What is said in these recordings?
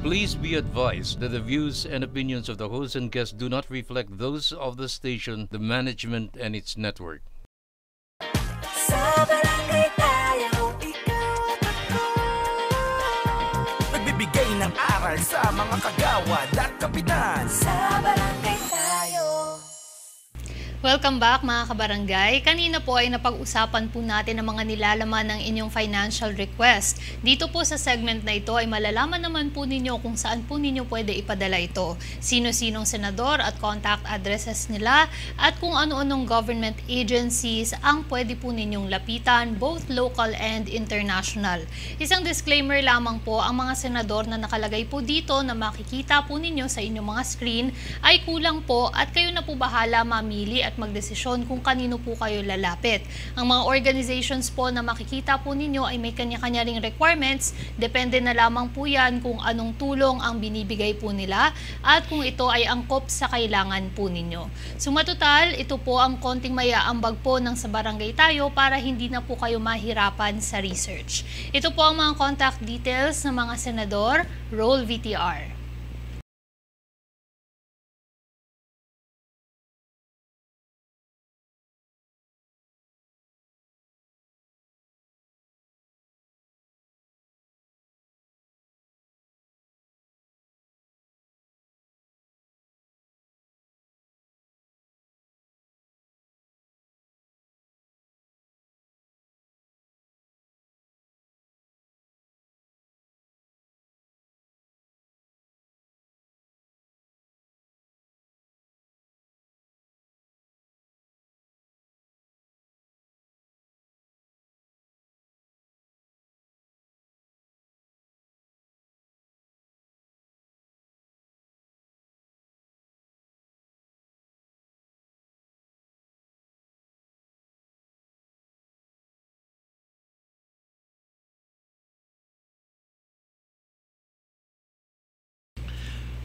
Please be advised that the views and opinions of the host and guests do not reflect those of the station, the management, and its network. Sa barangay tayo, ikaw at ako. Nagbibigay ng aral sa mga kagawad at kapitan. Sa barangay tayo. Welcome back mga kabarangay. Kanina po ay napag-usapan po natin ang mga nilalaman ng inyong financial request. Dito po sa segment na ito ay malalaman naman po ninyo kung saan po ninyo pwede ipadala ito. Sino-sinong senador at contact addresses nila at kung ano-anong government agencies ang pwede po ninyong lapitan, both local and international. Isang disclaimer lamang po, ang mga senador na nakalagay po dito na makikita po ninyo sa inyong mga screen ay kulang po at kayo na po bahala mamili at magdesisyon kung kanino po kayo lalapit. Ang mga organizations po na makikita po ninyo ay may kanya-kanya ring requirements. Depende na lamang po yan kung anong tulong ang binibigay po nila at kung ito ay angkop sa kailangan po ninyo. Sumatotal, ito po ang konting mayaambag po ng Sa Barangay Tayo para hindi na po kayo mahirapan sa research. Ito po ang mga contact details ng mga senador. Roll VTR.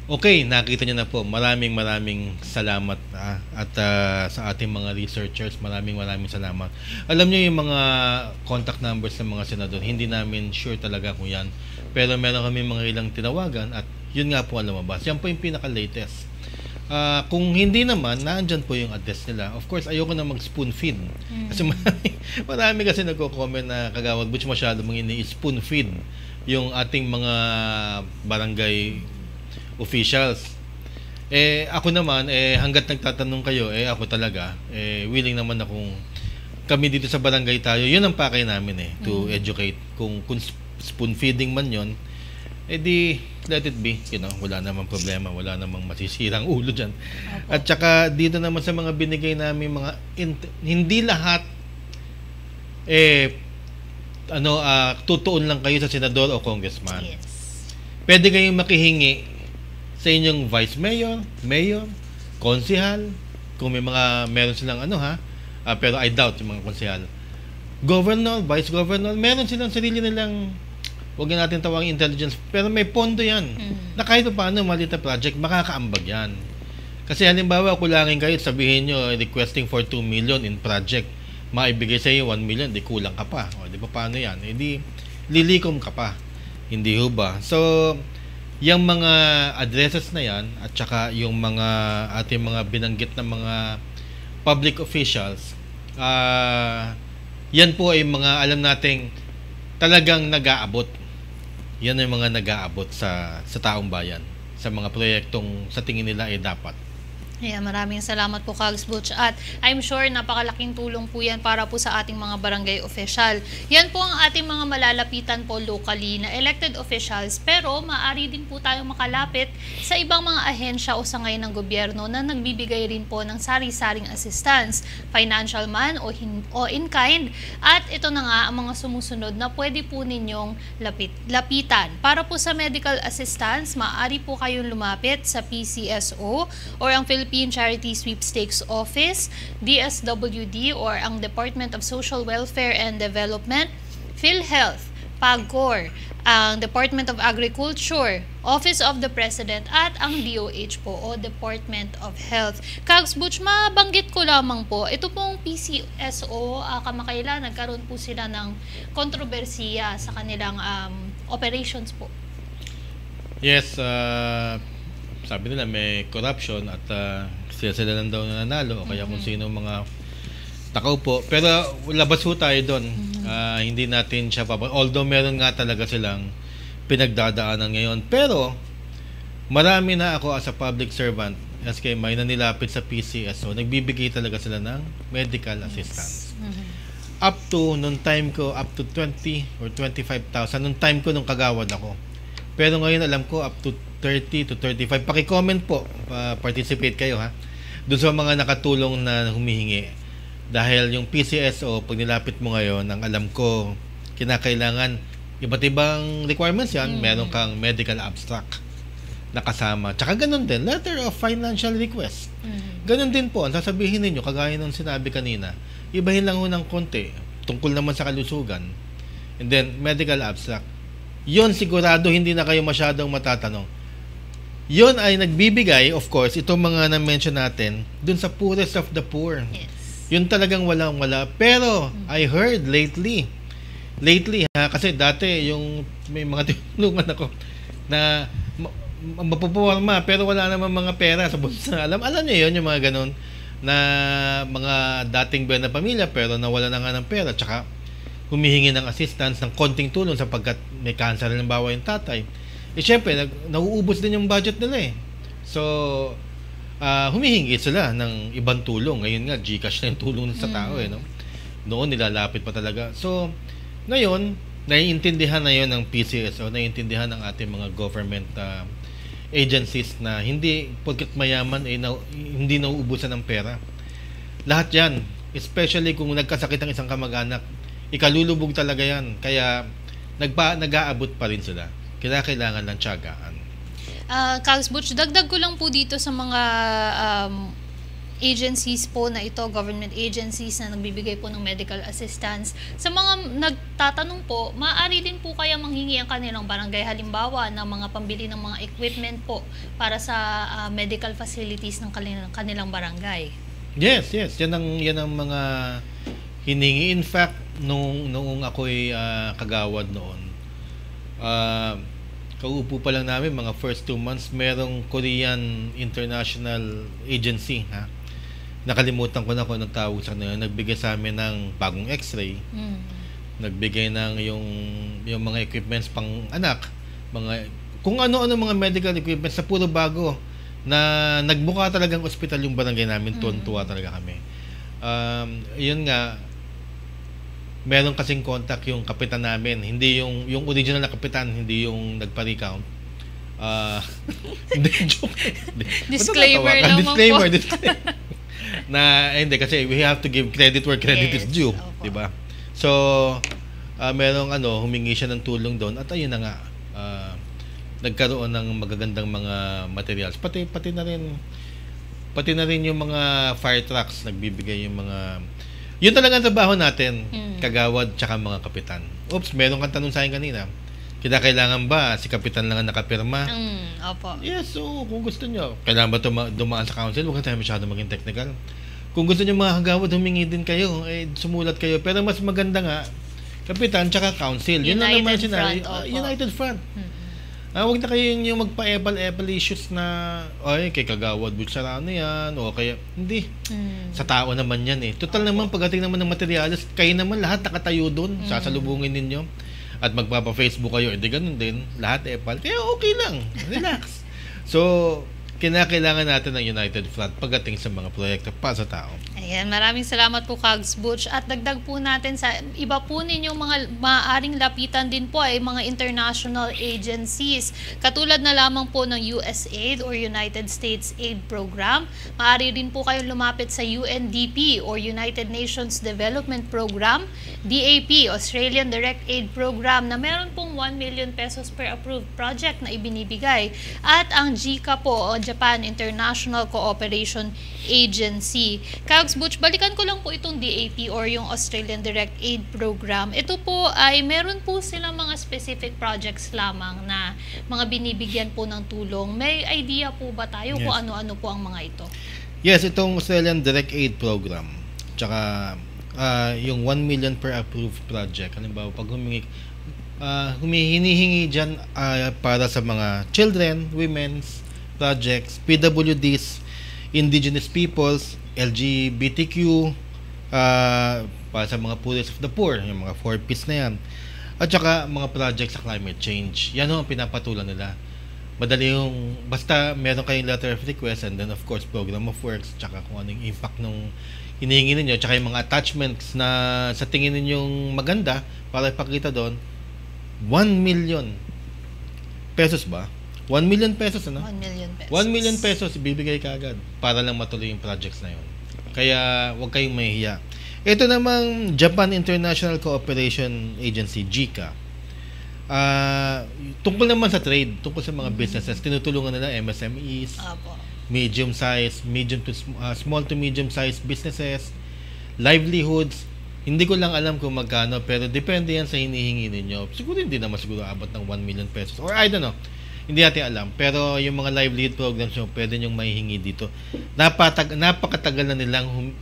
Okay, nakita niyo na po. Maraming salamat at sa ating mga researchers, maraming salamat. Alam niyo yung mga contact numbers ng mga senador, hindi namin sure talaga kung yan. Pero meron kami mga ilang tinawagan at yun nga po ang lumabas. Yan po yung pinaka-latest. Kung hindi naman, naandyan po yung address nila. Of course, ayoko na mag-spoon feed. Kasi marami kasi nagko-comment na Kagawad Butch masyado mga ini-spoon feed yung ating mga barangay officials. Ako naman, hanggat nagtatanong kayo, ako talaga, willing naman akong kami dito sa barangay tayo, yun ang pakay namin to educate. Kung spoon feeding man yun, di let it be, wala namang problema, wala namang masisirang ulo dyan. At saka dito naman sa mga binigay namin mga hindi lahat tutuon lang kayo sa senador o congressman. Yes. Pwede kayong makihingi sa inyong vice mayor, mayor, konsehal, kung may meron silang pero I doubt yung mga konsehal. Governor, vice governor, meron silang sarili nilang, huwag natin tawagin intelligence, pero may pondo yan. Na kahit paano maliit na project, makakaambag yan. Kasi halimbawa, kulangin kayo, sabihin nyo, requesting for 2 million in project, maibigay sa iyo 1 million, di kulang ka pa. O, di ba paano yan? Di lilikom ka pa. Hindi ho ba? So, yung mga addresses na yan at saka yung mga ating mga binanggit na mga public officials, yan po ay mga alam nating talagang nag-aabot. Yan ay mga nag-aabot sa taong bayan sa mga proyektong sa tingin nila ay dapat. Yeah, maraming salamat po Kags Butch at I'm sure napakalaking tulong po yan para po sa ating mga barangay official. Yan po ang ating mga malalapitan po locally na elected officials pero maaari din po tayong makalapit sa ibang mga ahensya o sangay ng gobyerno na nagbibigay rin po ng sari-saring assistance, financial man o in kind at ito na nga ang mga sumusunod na pwede po ninyong lapitan. Para po sa medical assistance, maaari po kayong lumapit sa PCSO or ang Philippine Charity Sweepstakes Office, DSWD or ang Department of Social Welfare and Development, PhilHealth, PAGCOR, ang Department of Agriculture, Office of the President at ang DOH po o Department of Health. Kags Butch, mabanggit ko lamang po, ito pong PCSO, kamakailan nagkaroon po sila ng kontrobersiya sa kanilang operations po. Yes, sabi nila may corruption at sila lang daw nanalo o kaya kung sino mga nakaupo. Pero labas ho tayo doon. Hindi natin siya although meron nga talaga silang pinagdadaanan ngayon. Pero marami na ako as a public servant, SK may na nilapit sa PCSO, nagbibigay talaga sila ng medical assistance. Up to, nung time ko, up to 20 or 25,000, nung time ko nung kagawad ako. Pero ngayon alam ko up to 30 to 35. Paki-comment po, participate kayo ha. Doon sa mga nakatulong na humihingi. Dahil yung PCSO, pag nilapit mo ngayon, ang alam ko, kinakailangan, iba't ibang requirements yan, meron kang medical abstract na kasama. Tsaka ganun din, letter of financial request. Ganun din po, ang sasabihin ninyo, kagaya nung sinabi kanina, ibahin lang ho ng konti, tungkol naman sa kalusugan. And then, medical abstract. Yun sigurado hindi na kayo masyadong matatanong. Yun ay nagbibigay, of course, itong mga na-mention natin, dun sa poorest of the poor. Yes. Yun talagang walang-wala. Pero, I heard lately ha, kasi dati yung may mga tinulungan ako na mapupuwarma pero wala naman mga pera sa bulsa. Alam niyo yun, yung mga ganun na mga dating buwan na pamilya pero nawala na nga ng pera tsaka humihingi ng assistance ng konting tulong sapagkat may cancer halimbawa yung tatay. Syempre, nauubos din yung budget nila eh. So, humihingi sila ng ibang tulong. Ngayon nga, GCash na yung tulong sa tao eh. No? Noon, nilalapit pa talaga. So, ngayon, naiintindihan na yun ng PCSO, naiintindihan ng ating mga government agencies na hindi, pagkat mayaman, hindi nauubusan ng pera. Lahat yan, especially kung nagkasakit ang isang kamag-anak, ikalulubog talaga yan. Kaya, nag-aabot pa rin sila. Kailangan ng tiyagaan. Kags Butch, dagdag ko lang po dito sa mga agencies po na ito, government agencies na nagbibigay po ng medical assistance. Sa mga nagtatanong po, maaari din po kaya manghingi ang kanilang barangay halimbawa ng mga pambili ng mga equipment po para sa medical facilities ng kanilang barangay. Yes. Yan ang mga hiningi. In fact, noong ako'y kagawad noon, kauupo pa lang namin, mga first 2 months, merong Korean International Agency, ha? Nakalimutan ko na kung anong tawag sa kanila. Nagbigay sa amin ng bagong x-ray. Nagbigay ng yung mga equipments pang anak. Kung ano-ano mga medical equipments na puro bago. Na nagbuka talagang ospital yung barangay namin. Tuwa talaga kami. Yun nga, meron kasing contact yung kapitan namin, hindi yung original na kapitan, hindi yung nagpa-recount. Hindi, joke. Disclaimer naman disclaimer. po. Hindi kasi we have to give credit where credit is due, di ba? So, merong humingi siya ng tulong doon at ayun na nga, nagkaroon ng magagandang mga materials. Pati na rin yung mga fire trucks nagbibigay yung mga. Yun talaga ang trabaho natin, kagawad tsaka mga kapitan. Oops, meron kang tanong sa akin kanina. Kailangan ba si kapitan lang ang nakapirma? Opo. Yes, so kung gusto nyo, kailangan ba dumaan sa council? Huwag tayo masyado maging technical. Kung gusto nyo mga kagawad, humingi din kayo, sumulat kayo. Pero mas maganda nga, kapitan tsaka council. Yun lang naman sinabi. United Front. Huwag na kayo yung magpa-epal issues na kay kagawad Butcharano yan o kaya hindi. Sa tao naman yan eh. Total naman pagdating naman ng materials, kayo naman lahat nakatayo doon, sasalubungin ninyo at magpapa-Facebook kayo, ganun din, lahat epal. Kaya okay lang, relax. So, kinakailangan natin ng United Front pagdating sa mga proyekto para sa tao. Ayan, maraming salamat po Kags Butch at dagdag po natin sa iba po ninyong mga maaaring lapitan din po ay mga international agencies. Katulad na lamang po ng USAID or United States Aid Program. Maaari din po kayong lumapit sa UNDP or United Nations Development Program, DAP, Australian Direct Aid Program na meron pong 1 million pesos per approved project na ibinibigay. At ang JICA po, Japan International Cooperation Agency. Kags Butch, balikan ko lang po itong DAP or yung Australian Direct Aid Program. Ito po ay meron po silang mga specific projects lamang na mga binibigyan po ng tulong. May idea po ba tayo kung ano-ano po ang mga ito? Yes, itong Australian Direct Aid Program. Tsaka yung 1 million per approved project. Halimbawa, pag humingi, hinihingi dyan para sa mga children, women's projects, PWDs, indigenous peoples, LGBTQ, para sa mga poorest of the poor, yung mga 4Ps na yan. At saka mga projects sa climate change. Yan ang pinapatulan nila. Madali yung, basta meron kayong letter of request and then of course program of works, tsaka kung anong impact nung hinihingi ninyo, tsaka yung mga attachments na sa tingin ninyong maganda para ipakita doon. 1 million pesos ba? 1 million pesos, ano? 1 million pesos. 1 million pesos ibibigay ka agad para lang matuloy yung projects na yun. Kaya huwag kayong mahihiya. Ito namang Japan International Cooperation Agency, JICA. Tungkol naman sa trade, tungkol sa mga businesses, tinutulungan nila MSMEs, Apo. small to medium size businesses, livelihoods. Hindi ko lang alam kung magkano, pero depende yan sa hinihingi ninyo. Siguro hindi naman siguro abot ng 1 million pesos. Or I don't know. Hindi natin alam. Pero yung mga livelihood programs yung pwede nyong mahihingi dito. Napakatagal na nilang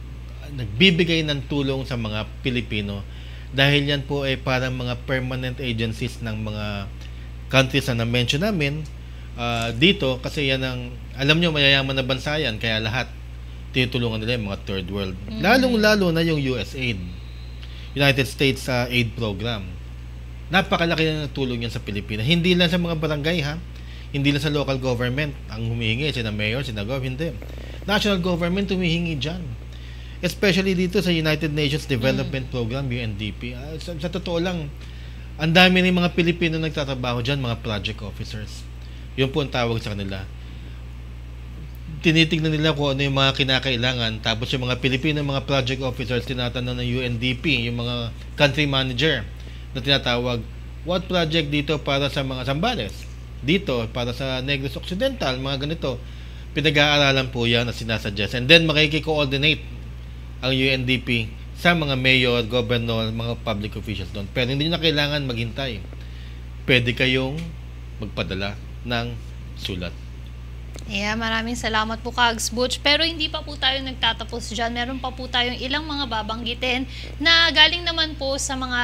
nagbibigay ng tulong sa mga Pilipino dahil yan po ay parang mga permanent agencies ng mga countries na na-mention namin dito, kasi yan ang, alam nyo, mayayaman na bansa yan, kaya lahat tinutulungan nila yung mga third world. Lalong-lalo na yung USAID, United States Aid Program. Napakalaki na tulong yan sa Pilipinas. Hindi lang sa mga barangay, ha? Hindi lang sa local government ang humihingi, sina mayor, sina gov, hindi. National government humihingi dyan. Especially dito sa United Nations Development Program, UNDP. Sa totoo lang, ang dami ng mga Pilipino nagtatrabaho dyan, mga project officers. Yun po ang tawag sa kanila. Tinitignan nila kung ano yung mga kinakailangan. Tapos yung mga Pilipino, mga project officers, tinatanong ng UNDP, yung mga country manager na tinatawag, what project dito para sa mga Zambales? Dito, para sa Negros Occidental, mga ganito. Pinag-aaralan po yan na sinasuggest. And then, makiki-coordinate ang UNDP sa mga mayor, governor, mga public officials doon. Pero hindi nyo na kailangan maghintay. Pwede kayong magpadala ng sulat. Yeah, maraming salamat po, Kags Butch. Pero hindi pa po tayo nagtatapos dyan. Meron pa po tayong ilang mga babanggitin na galing naman po sa mga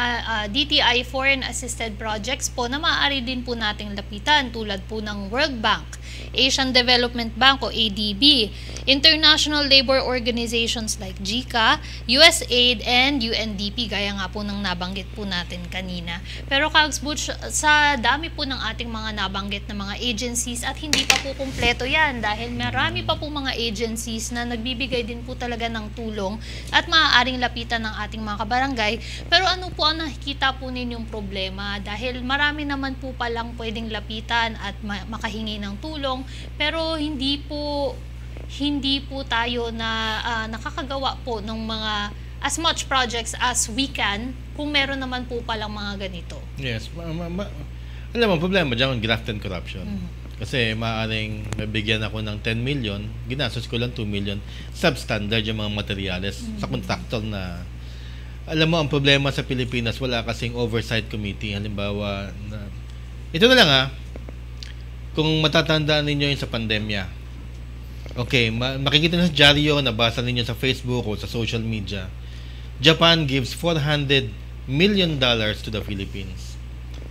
DTI Foreign Assisted Projects po na maaari din po nating lapitan, tulad po ng World Bank, Asian Development Bank o ADB, international labor organizations like JICA, USAID, and UNDP, gaya nga po ng nabanggit po natin kanina. Pero Kags Butch, sa dami po ng ating mga nabanggit na mga agencies at hindi pa po kumpleto yan dahil marami pa po mga agencies na nagbibigay din po talaga ng tulong at maaaring lapitan ng ating mga kabarangay. Pero ano po ang nakikita po ninyong problema? Dahil marami naman po palang pwedeng lapitan at makahingi ng tulong, pero hindi po tayo na nakakagawa po ng mga as much projects as we can kung meron naman po palang mga ganito. Yes. Alam mo, problema dyan, graft and corruption. Kasi maaaring mabigyan ako ng 10 million, ginastos ko lang 2 million, substandard yung mga materyales sa contractor na, alam mo, ang problema sa Pilipinas, wala kasing oversight committee. Halimbawa, ito na lang kung matatandaan ninyo yung sa pandemya. Okay, makikita na sa dyaryo, nabasa ninyo sa Facebook o sa social media, Japan gives $400 million to the Philippines.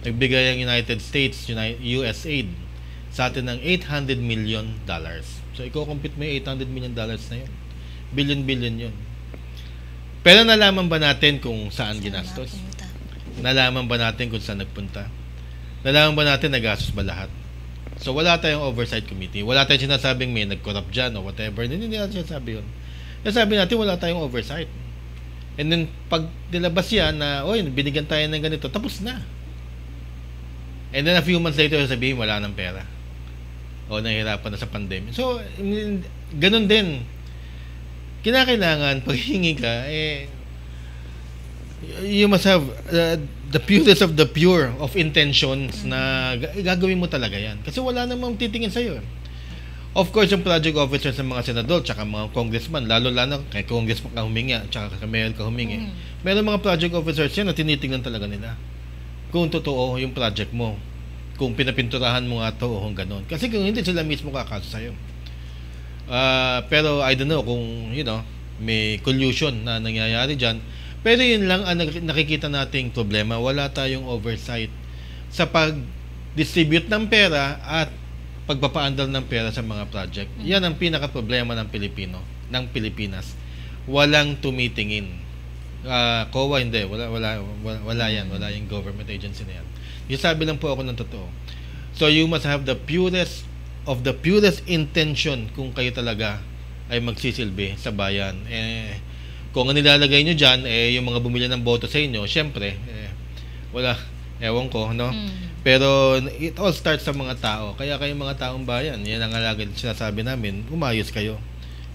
Nagbigay ang United States, USAID, sa atin ng $800 million. So, i-compute mo yung $800 million na yun. Billion yun. Pero nalaman ba natin kung saan ginastos? Nalaman ba natin kung saan nagpunta? Nalaman ba natin nagastos ba lahat? So, wala tayong oversight committee. Wala tayong sinasabing may nag-corrupt dyan o whatever. Hindi natin sinasabi yun. Sabi natin, wala tayong oversight. And then, pag nilabas yan na, binigyan tayo ng ganito, tapos na. And then, a few months later, sabihin, wala ng pera. O nahihirapan na sa pandemya. So, ganun din. Kinakailangan, pag hingi ka, you must have the purest of the pure of intentions na gagawin mo talaga yan. Kasi wala namang titingin sa'yo. Of course, yung project officers ng mga senador tsaka mga congressman, lalo kay congressman ka humingi tsaka kay mayor ka humingi. Meron mga project officers yan na tinitingnan talaga nila kung totoo yung project mo. Kung pinapinturahan mo nga ito o kung gano'n. Kasi kung hindi, sila mismo kakaso sa'yo. Pero I don't know kung, may collusion na nangyayari dyan. Pero yun lang ang nakikita nating problema. Wala tayong oversight sa pag-distribute ng pera at pagpapaandal ng pera sa mga project. Yan ang pinaka-problema ng Pilipinas. Walang tumitingin. COA hindi, wala yan, wala yung government agency na yan. Yung sabi lang po ako ng totoo. So you must have the purest intention kung kayo talaga ay magsisilbi sa bayan. Kung ang nilalagay nyo dyan, yung mga bumili ng boto sa inyo, syempre, wala, ewan ko, no? Pero it all starts sa mga tao. Kaya kayong mga taong bayan, yan ang alagad sinasabi namin, umayos kayo.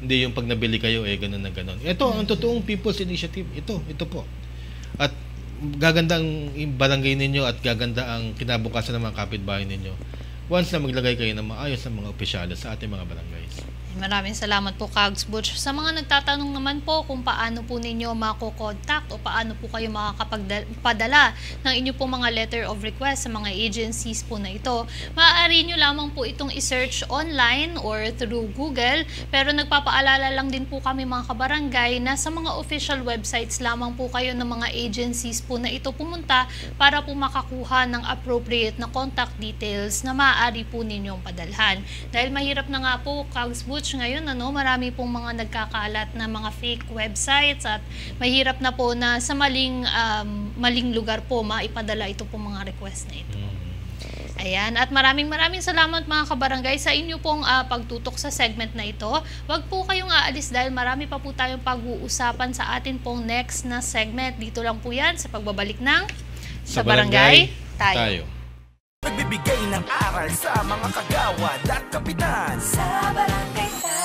Hindi yung pag nabili kayo, ganun na ganun. Ito, ang totoong people's initiative. Ito po. At gaganda ang barangay ninyo at gaganda ang kinabukasan ng mga kapitbahay ninyo once na maglagay kayo ng maayos ng mga opisyalis sa ating mga barangays. Maraming salamat po, Kags Butch. Sa mga nagtatanong naman po kung paano po ninyo mako-contact o paano po kayo makakapagpadala ng inyo po mga letter of request sa mga agencies po na ito, maaari nyo lamang po itong i-search online or through Google. Pero nagpapaalala lang din po kami mga kabarangay na sa mga official websites lamang po kayo ng mga agencies po na ito pumunta para po makakuha ng appropriate na contact details na maaari po ninyong padalhan. Dahil mahirap na nga po, Kags Butch, ngayon marami pong mga nagkakalat na mga fake websites at mahirap na po na sa maling lugar po maipadala ito pong mga request na ito. Ayan, at maraming salamat mga kabarangay sa inyo pong pagtutok sa segment na ito. Huwag po kayong aalis dahil marami pa po tayong pag-uusapan sa atin pong next na segment. Dito lang po yan sa pagbabalik ng Sa Barangay Tayo. Nagbibigay ng aral sa mga kagawad at kapitan. Sa barangay tayo.